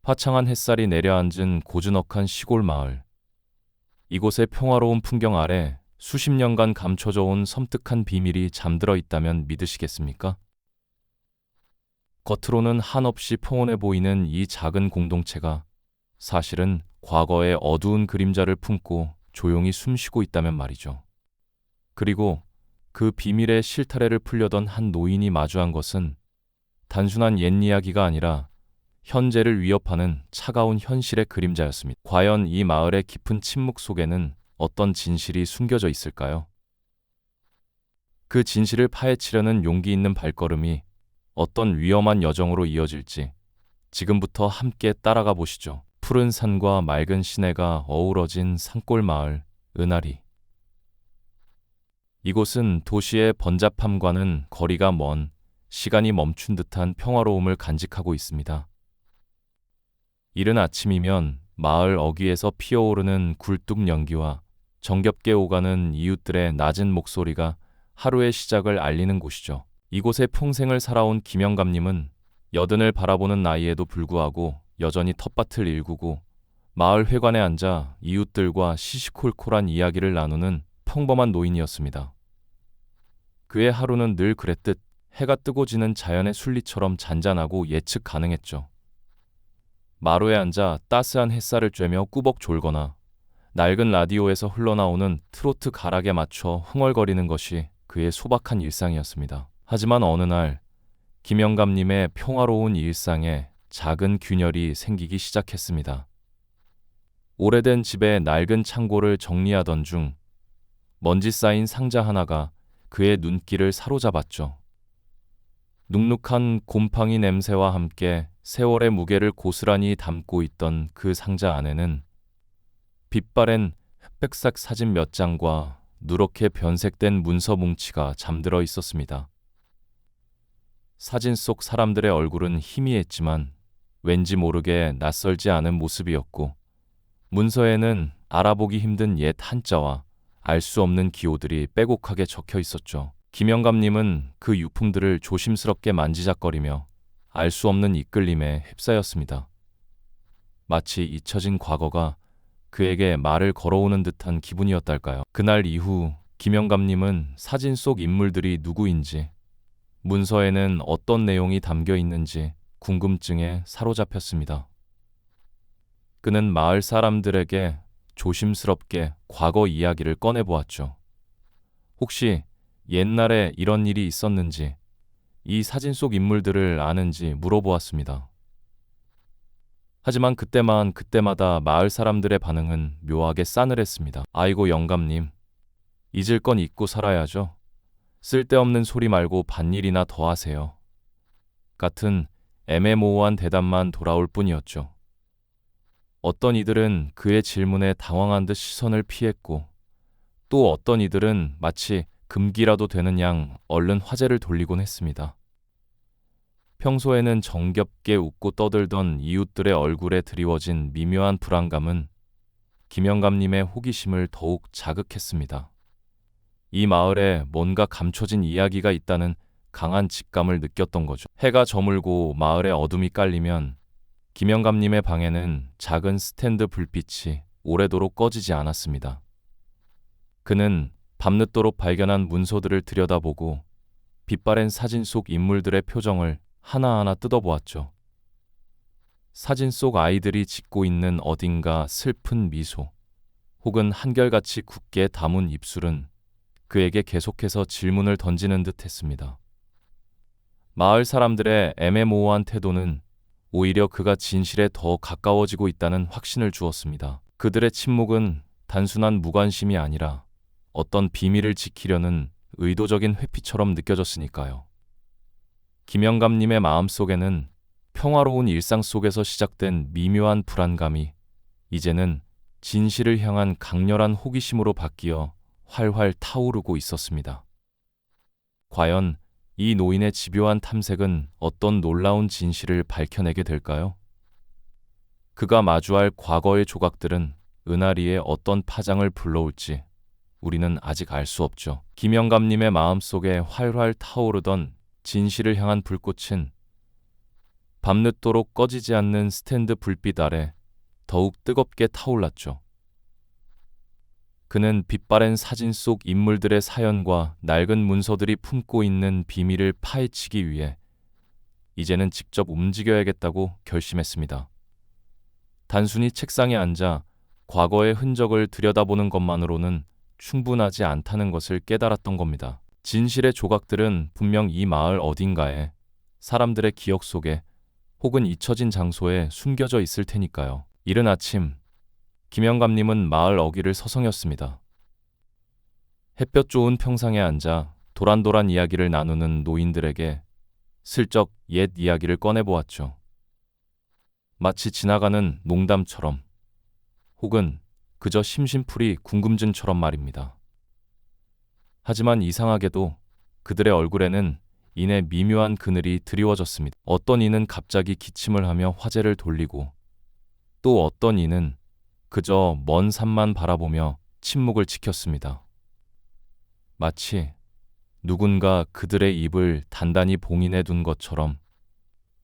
화창한 햇살이 내려앉은 고즈넉한 시골 마을. 이곳의 평화로운 풍경 아래 수십 년간 감춰져 온 섬뜩한 비밀이 잠들어 있다면 믿으시겠습니까? 겉으로는 한없이 평온해 보이는 이 작은 공동체가 사실은 과거의 어두운 그림자를 품고 조용히 숨쉬고 있다면 말이죠. 그리고 그 비밀의 실타래를 풀려던 한 노인이 마주한 것은 단순한 옛 이야기가 아니라 현재를 위협하는 차가운 현실의 그림자였습니다. 과연 이 마을의 깊은 침묵 속에는 어떤 진실이 숨겨져 있을까요? 그 진실을 파헤치려는 용기 있는 발걸음이 어떤 위험한 여정으로 이어질지 지금부터 함께 따라가 보시죠. 푸른 산과 맑은 시내가 어우러진 산골 마을 은하리. 이곳은 도시의 번잡함과는 거리가 먼 시간이 멈춘 듯한 평화로움을 간직하고 있습니다. 이른 아침이면 마을 어귀에서 피어오르는 굴뚝 연기와 정겹게 오가는 이웃들의 낮은 목소리가 하루의 시작을 알리는 곳이죠. 이곳에 평생을 살아온 김영감님은 여든을 바라보는 나이에도 불구하고 여전히 텃밭을 일구고 마을 회관에 앉아 이웃들과 시시콜콜한 이야기를 나누는 평범한 노인이었습니다. 그의 하루는 늘 그랬듯 해가 뜨고 지는 자연의 순리처럼 잔잔하고 예측 가능했죠. 마루에 앉아 따스한 햇살을 쬐며 꾸벅 졸거나 낡은 라디오에서 흘러나오는 트로트 가락에 맞춰 흥얼거리는 것이 그의 소박한 일상이었습니다. 하지만 어느 날 김영감님의 평화로운 일상에 작은 균열이 생기기 시작했습니다. 오래된 집의 낡은 창고를 정리하던 중 먼지 쌓인 상자 하나가 그의 눈길을 사로잡았죠. 눅눅한 곰팡이 냄새와 함께 세월의 무게를 고스란히 담고 있던 그 상자 안에는 빛바랜 흑백색 사진 몇 장과 누렇게 변색된 문서 뭉치가 잠들어 있었습니다. 사진 속 사람들의 얼굴은 희미했지만 왠지 모르게 낯설지 않은 모습이었고, 문서에는 알아보기 힘든 옛 한자와 알 수 없는 기호들이 빼곡하게 적혀 있었죠. 김영감님은 그 유품들을 조심스럽게 만지작거리며 알 수 없는 이끌림에 휩싸였습니다. 마치 잊혀진 과거가 그에게 말을 걸어오는 듯한 기분이었달까요. 그날 이후 김영감님은 사진 속 인물들이 누구인지, 문서에는 어떤 내용이 담겨 있는지 궁금증에 사로잡혔습니다. 그는 마을 사람들에게 조심스럽게 과거 이야기를 꺼내보았죠. 혹시 옛날에 이런 일이 있었는지, 이 사진 속 인물들을 아는지 물어보았습니다. 하지만 그때마다 마을 사람들의 반응은 묘하게 싸늘했습니다. 아이고 영감님, 잊을 건 잊고 살아야죠. 쓸데없는 소리 말고 밭일이나 더 하세요. 같은 애매모호한 대답만 돌아올 뿐이었죠. 어떤 이들은 그의 질문에 당황한 듯 시선을 피했고, 또 어떤 이들은 마치 금기라도 되는 양 얼른 화제를 돌리곤 했습니다. 평소에는 정겹게 웃고 떠들던 이웃들의 얼굴에 드리워진 미묘한 불안감은 김영감님의 호기심을 더욱 자극했습니다. 이 마을에 뭔가 감춰진 이야기가 있다는 강한 직감을 느꼈던 거죠. 해가 저물고 마을에 어둠이 깔리면 김영감님의 방에는 작은 스탠드 불빛이 오래도록 꺼지지 않았습니다. 그는 밤늦도록 발견한 문서들을 들여다보고 빛바랜 사진 속 인물들의 표정을 하나하나 뜯어보았죠. 사진 속 아이들이 짓고 있는 어딘가 슬픈 미소, 혹은 한결같이 굳게 담은 입술은 그에게 계속해서 질문을 던지는 듯 했습니다. 마을 사람들의 애매모호한 태도는 오히려 그가 진실에 더 가까워지고 있다는 확신을 주었습니다. 그들의 침묵은 단순한 무관심이 아니라 어떤 비밀을 지키려는 의도적인 회피처럼 느껴졌으니까요. 김영감님의 마음속에는 평화로운 일상 속에서 시작된 미묘한 불안감이 이제는 진실을 향한 강렬한 호기심으로 바뀌어 활활 타오르고 있었습니다. 과연 이 노인의 집요한 탐색은 어떤 놀라운 진실을 밝혀내게 될까요? 그가 마주할 과거의 조각들은 은하리에 어떤 파장을 불러올지 우리는 아직 알 수 없죠. 김영감님의 마음속에 활활 타오르던 진실을 향한 불꽃은 밤늦도록 꺼지지 않는 스탠드 불빛 아래 더욱 뜨겁게 타올랐죠. 그는 빛바랜 사진 속 인물들의 사연과 낡은 문서들이 품고 있는 비밀을 파헤치기 위해 이제는 직접 움직여야겠다고 결심했습니다. 단순히 책상에 앉아 과거의 흔적을 들여다보는 것만으로는 충분하지 않다는 것을 깨달았던 겁니다. 진실의 조각들은 분명 이 마을 어딘가에, 사람들의 기억 속에 혹은 잊혀진 장소에 숨겨져 있을 테니까요. 이른 아침, 김영감님은 마을 어귀를 서성였습니다. 햇볕 좋은 평상에 앉아 도란도란 이야기를 나누는 노인들에게 슬쩍 옛 이야기를 꺼내보았죠. 마치 지나가는 농담처럼, 혹은 그저 심심풀이 궁금증처럼 말입니다. 하지만 이상하게도 그들의 얼굴에는 이내 미묘한 그늘이 드리워졌습니다. 어떤 이는 갑자기 기침을 하며 화제를 돌리고, 또 어떤 이는 그저 먼 산만 바라보며 침묵을 지켰습니다. 마치 누군가 그들의 입을 단단히 봉인해 둔 것처럼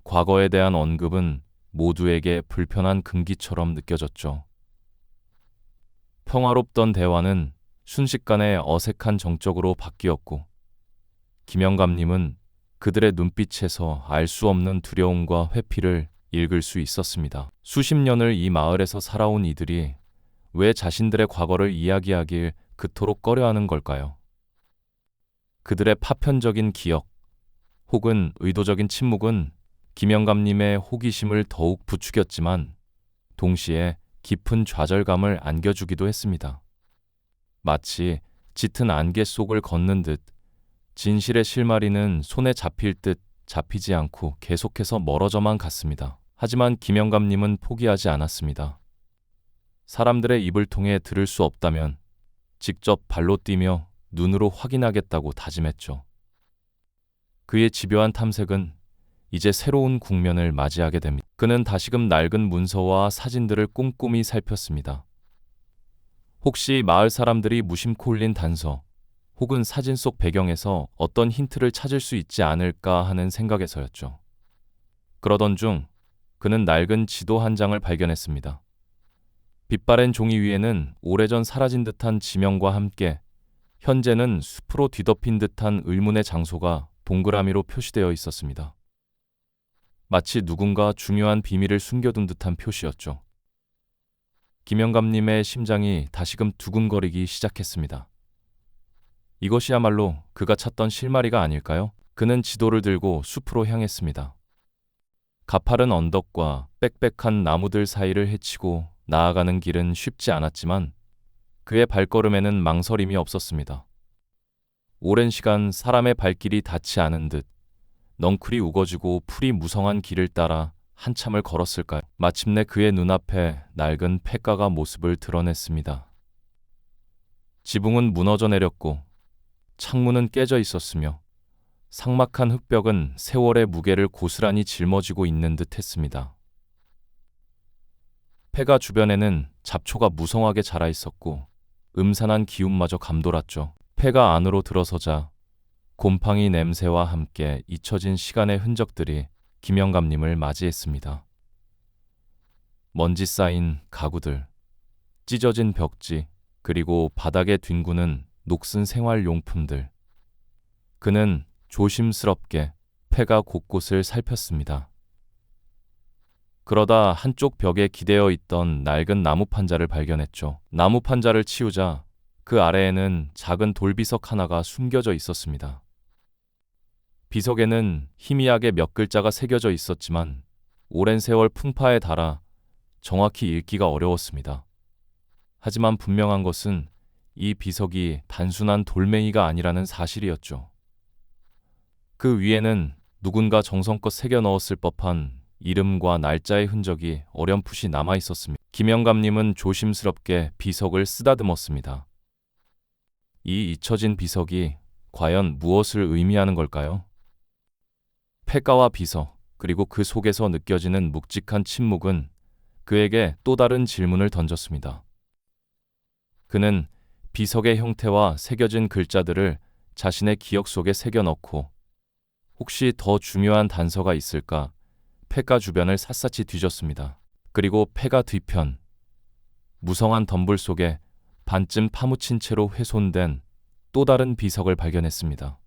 과거에 대한 언급은 모두에게 불편한 금기처럼 느껴졌죠. 평화롭던 대화는 순식간에 어색한 정적으로 바뀌었고, 김영감님은 그들의 눈빛에서 알 수 없는 두려움과 회피를 읽을 수 있었습니다. 수십 년을 이 마을에서 살아온 이들이 왜 자신들의 과거를 이야기하길 그토록 꺼려하는 걸까요? 그들의 파편적인 기억, 혹은 의도적인 침묵은 김영감님의 호기심을 더욱 부추겼지만 동시에 깊은 좌절감을 안겨주기도 했습니다. 마치 짙은 안개 속을 걷는 듯 진실의 실마리는 손에 잡힐 듯 잡히지 않고 계속해서 멀어져만 갔습니다. 하지만 김영감님은 포기하지 않았습니다. 사람들의 입을 통해 들을 수 없다면 직접 발로 뛰며 눈으로 확인하겠다고 다짐했죠. 그의 집요한 탐색은 이제 새로운 국면을 맞이하게 됩니다. 그는 다시금 낡은 문서와 사진들을 꼼꼼히 살폈습니다. 혹시 마을 사람들이 무심코 올린 단서, 혹은 사진 속 배경에서 어떤 힌트를 찾을 수 있지 않을까 하는 생각에서였죠. 그러던 중 그는 낡은 지도 한 장을 발견했습니다. 빛바랜 종이 위에는 오래전 사라진 듯한 지명과 함께 현재는 숲으로 뒤덮인 듯한 의문의 장소가 동그라미로 표시되어 있었습니다. 마치 누군가 중요한 비밀을 숨겨둔 듯한 표시였죠. 김영감님의 심장이 다시금 두근거리기 시작했습니다. 이것이야말로 그가 찾던 실마리가 아닐까요? 그는 지도를 들고 숲으로 향했습니다. 가파른 언덕과 빽빽한 나무들 사이를 헤치고 나아가는 길은 쉽지 않았지만 그의 발걸음에는 망설임이 없었습니다. 오랜 시간 사람의 발길이 닿지 않은 듯 넝쿨이 우거지고 풀이 무성한 길을 따라 한참을 걸었을까요? 마침내 그의 눈앞에 낡은 폐가가 모습을 드러냈습니다. 지붕은 무너져 내렸고 창문은 깨져 있었으며 삭막한 흙벽은 세월의 무게를 고스란히 짊어지고 있는 듯 했습니다. 폐가 주변에는 잡초가 무성하게 자라 있었고 음산한 기운마저 감돌았죠. 폐가 안으로 들어서자 곰팡이 냄새와 함께 잊혀진 시간의 흔적들이 김영감님을 맞이했습니다. 먼지 쌓인 가구들, 찢어진 벽지, 그리고 바닥에 뒹구는 녹슨 생활용품들. 그는 조심스럽게 폐가 곳곳을 살폈습니다. 그러다 한쪽 벽에 기대어 있던 낡은 나무 판자를 발견했죠. 나무 판자를 치우자 그 아래에는 작은 돌비석 하나가 숨겨져 있었습니다. 비석에는 희미하게 몇 글자가 새겨져 있었지만 오랜 세월 풍파에 달아 정확히 읽기가 어려웠습니다. 하지만 분명한 것은 이 비석이 단순한 돌멩이가 아니라는 사실이었죠. 그 위에는 누군가 정성껏 새겨 넣었을 법한 이름과 날짜의 흔적이 어렴풋이 남아 있었습니다. 김영감님은 조심스럽게 비석을 쓰다듬었습니다. 이 잊혀진 비석이 과연 무엇을 의미하는 걸까요? 폐가와 비석, 그리고 그 속에서 느껴지는 묵직한 침묵은 그에게 또 다른 질문을 던졌습니다. 그는 비석의 형태와 새겨진 글자들을 자신의 기억 속에 새겨 넣고 혹시 더 중요한 단서가 있을까 폐가 주변을 샅샅이 뒤졌습니다. 그리고 폐가 뒤편, 무성한 덤불 속에 반쯤 파묻힌 채로 훼손된 또 다른 비석을 발견했습니다.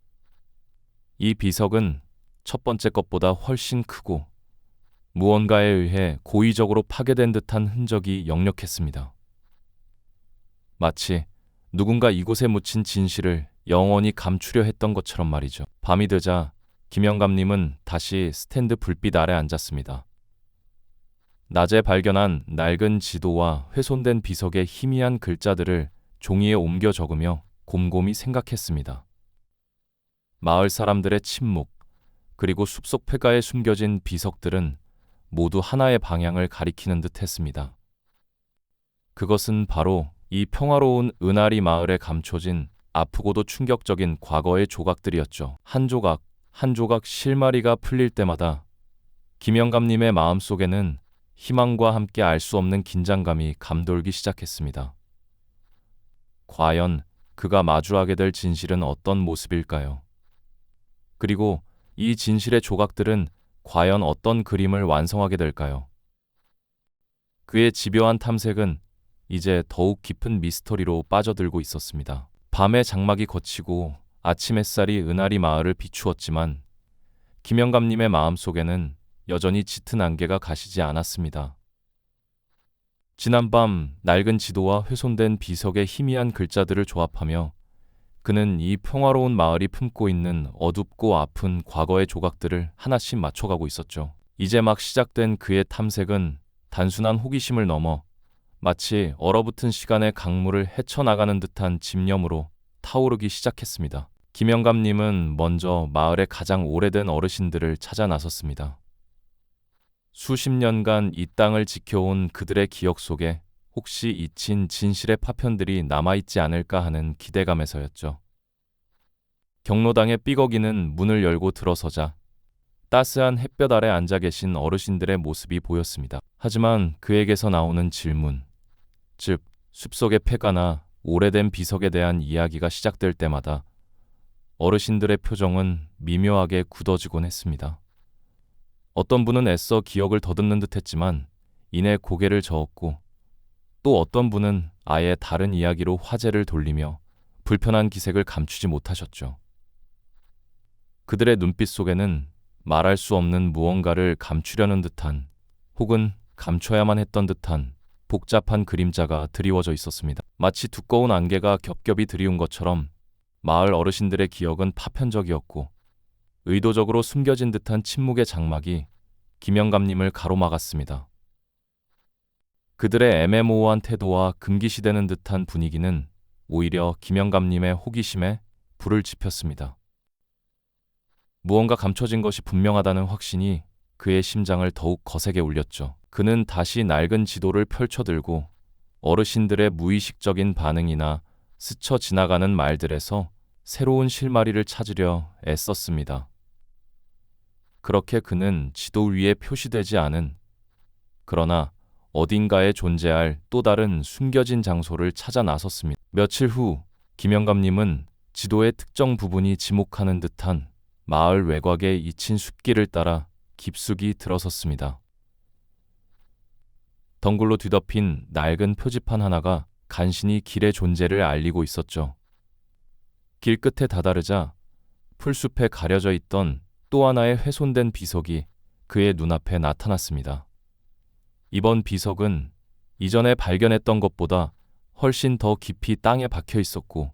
이 비석은 첫 번째 것보다 훨씬 크고 무언가에 의해 고의적으로 파괴된 듯한 흔적이 역력했습니다. 마치 누군가 이곳에 묻힌 진실을 영원히 감추려 했던 것처럼 말이죠. 밤이 되자 김영감님은 다시 스탠드 불빛 아래 앉았습니다. 낮에 발견한 낡은 지도와 훼손된 비석의 희미한 글자들을 종이에 옮겨 적으며 곰곰이 생각했습니다. 마을 사람들의 침묵, 그리고 숲속 폐가에 숨겨진 비석들은 모두 하나의 방향을 가리키는 듯 했습니다. 그것은 바로 이 평화로운 은하리 마을에 감춰진 아프고도 충격적인 과거의 조각들이었죠. 한 조각, 한 조각 실마리가 풀릴 때마다 김영감님의 마음속에는 희망과 함께 알 수 없는 긴장감이 감돌기 시작했습니다. 과연 그가 마주하게 될 진실은 어떤 모습일까요? 그리고 이 진실의 조각들은 과연 어떤 그림을 완성하게 될까요? 그의 집요한 탐색은 이제 더욱 깊은 미스터리로 빠져들고 있었습니다. 밤의 장막이 걷히고 아침 햇살이 은하리 마을을 비추었지만 김영감님의 마음속에는 여전히 짙은 안개가 가시지 않았습니다. 지난밤 낡은 지도와 훼손된 비석의 희미한 글자들을 조합하며 그는 이 평화로운 마을이 품고 있는 어둡고 아픈 과거의 조각들을 하나씩 맞춰가고 있었죠. 이제 막 시작된 그의 탐색은 단순한 호기심을 넘어 마치 얼어붙은 시간의 강물을 헤쳐나가는 듯한 집념으로 타오르기 시작했습니다. 김영감님은 먼저 마을의 가장 오래된 어르신들을 찾아 나섰습니다. 수십 년간 이 땅을 지켜온 그들의 기억 속에 혹시 잊힌 진실의 파편들이 남아있지 않을까 하는 기대감에서였죠. 경로당의 삐걱이는 문을 열고 들어서자 따스한 햇볕 아래 앉아 계신 어르신들의 모습이 보였습니다. 하지만 그에게서 나오는 질문, 즉 숲속의 폐가나 오래된 비석에 대한 이야기가 시작될 때마다 어르신들의 표정은 미묘하게 굳어지곤 했습니다. 어떤 분은 애써 기억을 더듬는 듯 했지만 이내 고개를 저었고 또 어떤 분은 아예 다른 이야기로 화제를 돌리며 불편한 기색을 감추지 못하셨죠. 그들의 눈빛 속에는 말할 수 없는 무언가를 감추려는 듯한 혹은 감춰야만 했던 듯한 복잡한 그림자가 드리워져 있었습니다. 마치 두꺼운 안개가 겹겹이 드리운 것처럼 마을 어르신들의 기억은 파편적이었고 의도적으로 숨겨진 듯한 침묵의 장막이 김영감님을 가로막았습니다. 그들의 애매모호한 태도와 금기시되는 듯한 분위기는 오히려 김영감님의 호기심에 불을 지폈습니다. 무언가 감춰진 것이 분명하다는 확신이 그의 심장을 더욱 거세게 울렸죠. 그는 다시 낡은 지도를 펼쳐들고 어르신들의 무의식적인 반응이나 스쳐 지나가는 말들에서 새로운 실마리를 찾으려 애썼습니다. 그렇게 그는 지도 위에 표시되지 않은 그러나 어딘가에 존재할 또 다른 숨겨진 장소를 찾아 나섰습니다. 며칠 후 김영감님은 지도의 특정 부분이 지목하는 듯한 마을 외곽에 잊힌 숲길을 따라 깊숙이 들어섰습니다. 덩굴로 뒤덮인 낡은 표지판 하나가 간신히 길의 존재를 알리고 있었죠. 길 끝에 다다르자 풀숲에 가려져 있던 또 하나의 훼손된 비석이 그의 눈앞에 나타났습니다. 이번 비석은 이전에 발견했던 것보다 훨씬 더 깊이 땅에 박혀 있었고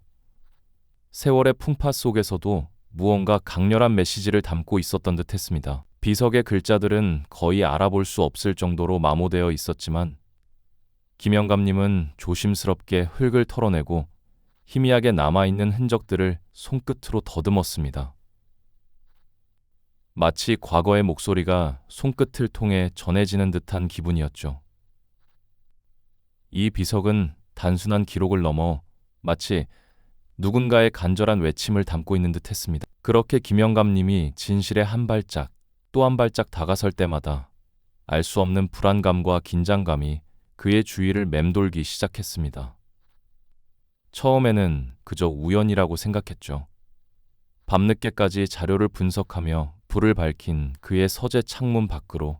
세월의 풍파 속에서도 무언가 강렬한 메시지를 담고 있었던 듯 했습니다. 비석의 글자들은 거의 알아볼 수 없을 정도로 마모되어 있었지만 김영감님은 조심스럽게 흙을 털어내고 희미하게 남아있는 흔적들을 손끝으로 더듬었습니다. 마치 과거의 목소리가 손끝을 통해 전해지는 듯한 기분이었죠. 이 비석은 단순한 기록을 넘어 마치 누군가의 간절한 외침을 담고 있는 듯 했습니다. 그렇게 김영감님이 진실에 한 발짝 또 한 발짝 다가설 때마다 알 수 없는 불안감과 긴장감이 그의 주위를 맴돌기 시작했습니다. 처음에는 그저 우연이라고 생각했죠. 밤늦게까지 자료를 분석하며 불을 밝힌 그의 서재 창문 밖으로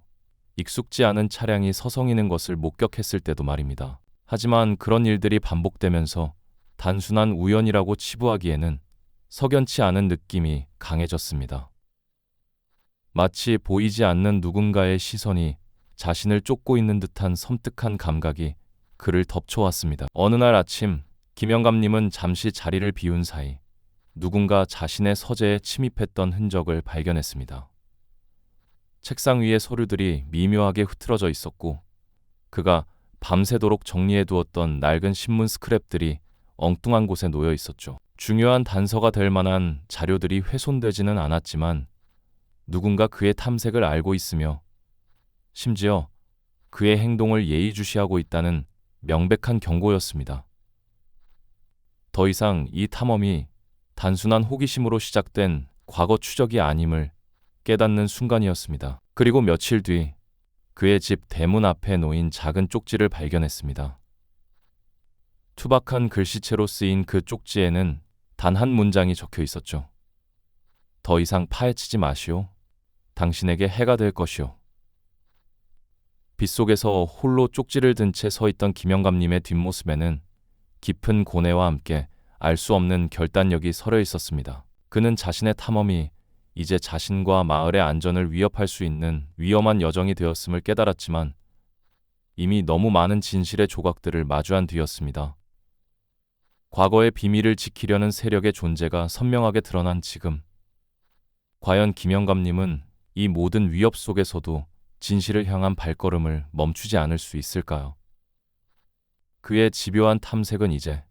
익숙지 않은 차량이 서성이는 것을 목격했을 때도 말입니다. 하지만 그런 일들이 반복되면서 단순한 우연이라고 치부하기에는 석연치 않은 느낌이 강해졌습니다. 마치 보이지 않는 누군가의 시선이 자신을 쫓고 있는 듯한 섬뜩한 감각이 그를 덮쳐왔습니다. 어느 날 아침, 김영감님은 잠시 자리를 비운 사이 누군가 자신의 서재에 침입했던 흔적을 발견했습니다. 책상 위에 서류들이 미묘하게 흐트러져 있었고 그가 밤새도록 정리해 두었던 낡은 신문 스크랩들이 엉뚱한 곳에 놓여 있었죠. 중요한 단서가 될 만한 자료들이 훼손되지는 않았지만 누군가 그의 탐색을 알고 있으며 심지어 그의 행동을 예의주시하고 있다는 명백한 경고였습니다. 더 이상 이 탐험이 단순한 호기심으로 시작된 과거 추적이 아님을 깨닫는 순간이었습니다. 그리고 며칠 뒤 그의 집 대문 앞에 놓인 작은 쪽지를 발견했습니다. 투박한 글씨체로 쓰인 그 쪽지에는 단 한 문장이 적혀 있었죠. 더 이상 파헤치지 마시오. 당신에게 해가 될 것이오. 빗속에서 홀로 쪽지를 든 채 서 있던 김영감님의 뒷모습에는 깊은 고뇌와 함께 알 수 없는 결단력이 서려 있었습니다. 그는 자신의 탐험이 이제 자신과 마을의 안전을 위협할 수 있는 위험한 여정이 되었음을 깨달았지만 이미 너무 많은 진실의 조각들을 마주한 뒤였습니다. 과거의 비밀을 지키려는 세력의 존재가 선명하게 드러난 지금, 과연 김영감님은 이 모든 위협 속에서도 진실을 향한 발걸음을 멈추지 않을 수 있을까요? 그의 집요한 탐색은 이제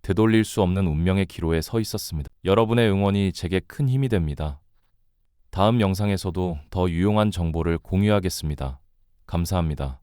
되돌릴 수 없는 운명의 기로에 서 있었습니다. 여러분의 응원이 제게 큰 힘이 됩니다. 다음 영상에서도 더 유용한 정보를 공유하겠습니다. 감사합니다.